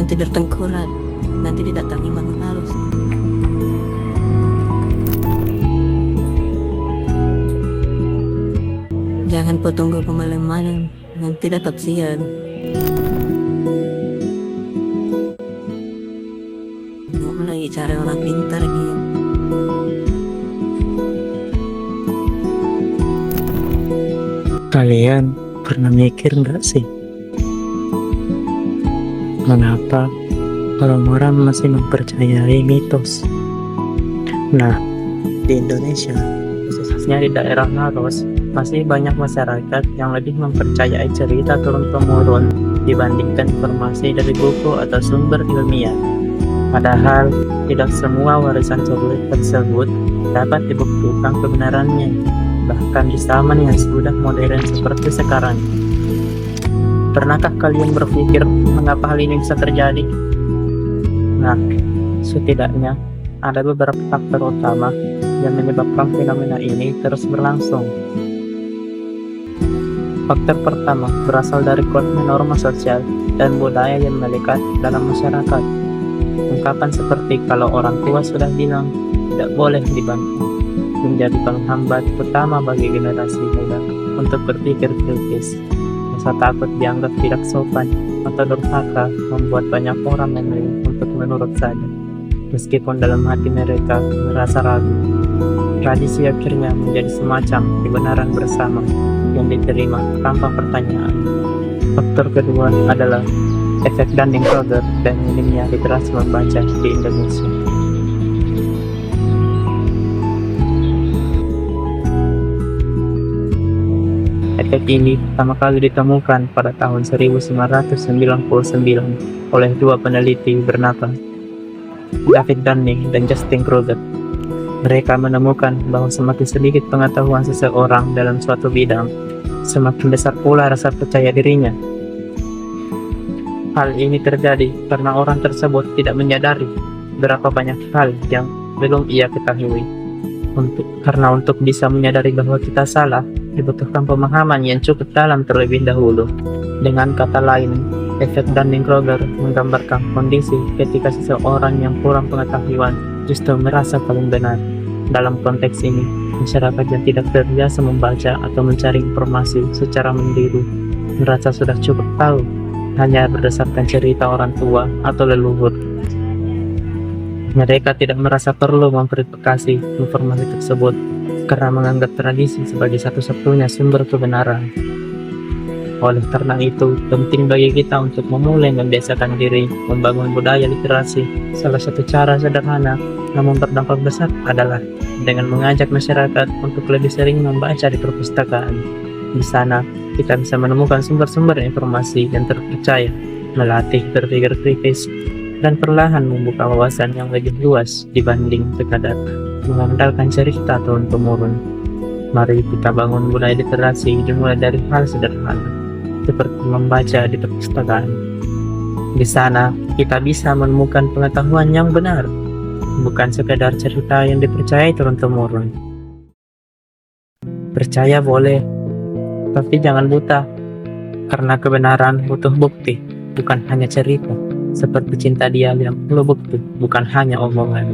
Jangan tidur tengkurap, nanti didatangi makhluk halus. Jangan kau tunggu ke malam-malam, nanti dapat sial. Kamu lagi cari orang pintar gitu. Kalian pernah mikir nggak sih, mengapa orang-orang masih mempercayai mitos? Nah, di Indonesia, khususnya di daerah Maros, masih banyak masyarakat yang lebih mempercayai cerita turun-temurun dibandingkan informasi dari buku atau sumber ilmiah. Padahal, tidak semua warisan tersebut dapat dibuktikan kebenarannya, bahkan di zaman yang sudah modern seperti sekarang. Pernahkah kalian berpikir mengapa hal ini bisa terjadi? Nah, setidaknya ada beberapa faktor utama yang menyebabkan fenomena ini terus berlangsung. Faktor pertama berasal dari kuatnya norma sosial dan budaya yang melekat dalam masyarakat. Ungkapan seperti kalau orang tua sudah bilang tidak boleh dibantu menjadi penghambat utama bagi generasi muda untuk berpikir kritis. Rasa takut dianggap tidak sopan atau durhaka membuat banyak orang memilih untuk menurut saja, meskipun dalam hati mereka merasa ragu. Tradisi akhirnya menjadi semacam kebenaran bersama yang diterima tanpa pertanyaan. Faktor kedua adalah efek Dunning-Kruger dan minimnya literasi membaca di Indonesia. Efek ini pertama kali ditemukan pada tahun 1999 oleh dua peneliti bernama David Dunning dan Justin Kruger. Mereka menemukan bahwa semakin sedikit pengetahuan seseorang dalam suatu bidang, semakin besar pula rasa percaya dirinya. Hal ini terjadi karena orang tersebut tidak menyadari berapa banyak hal yang belum ia ketahui. Karena untuk bisa menyadari bahwa kita salah, dibutuhkan pemahaman yang cukup dalam terlebih dahulu. Dengan kata lain, efek Dunning-Kruger menggambarkan kondisi ketika seseorang yang kurang pengetahuan justru merasa paling benar. Dalam konteks ini, masyarakat yang tidak terbiasa membaca atau mencari informasi secara mandiri merasa sudah cukup tahu hanya berdasarkan cerita orang tua atau leluhur. Mereka tidak merasa perlu memverifikasi informasi tersebut karena menganggap tradisi sebagai satu-satunya sumber kebenaran. Oleh karena itu, penting bagi kita untuk memulai membiasakan diri membangun budaya literasi. Salah satu cara sederhana namun berdampak besar adalah dengan mengajak masyarakat untuk lebih sering membaca di perpustakaan. Di sana, kita bisa menemukan sumber-sumber informasi yang terpercaya, melatih berpikir kritis, dan perlahan membuka wawasan yang lebih luas dibanding sekadar mengandalkan cerita turun-temurun. Mari kita bangun budaya literasi dimulai dari hal sederhana, seperti membaca di perpustakaan. Di sana, kita bisa menemukan pengetahuan yang benar, bukan sekadar cerita yang dipercayai turun-temurun. Percaya boleh, tapi jangan buta, karena kebenaran butuh bukti, bukan hanya cerita. Seperti cinta diam yang perlu bukti, bukan hanya omongan.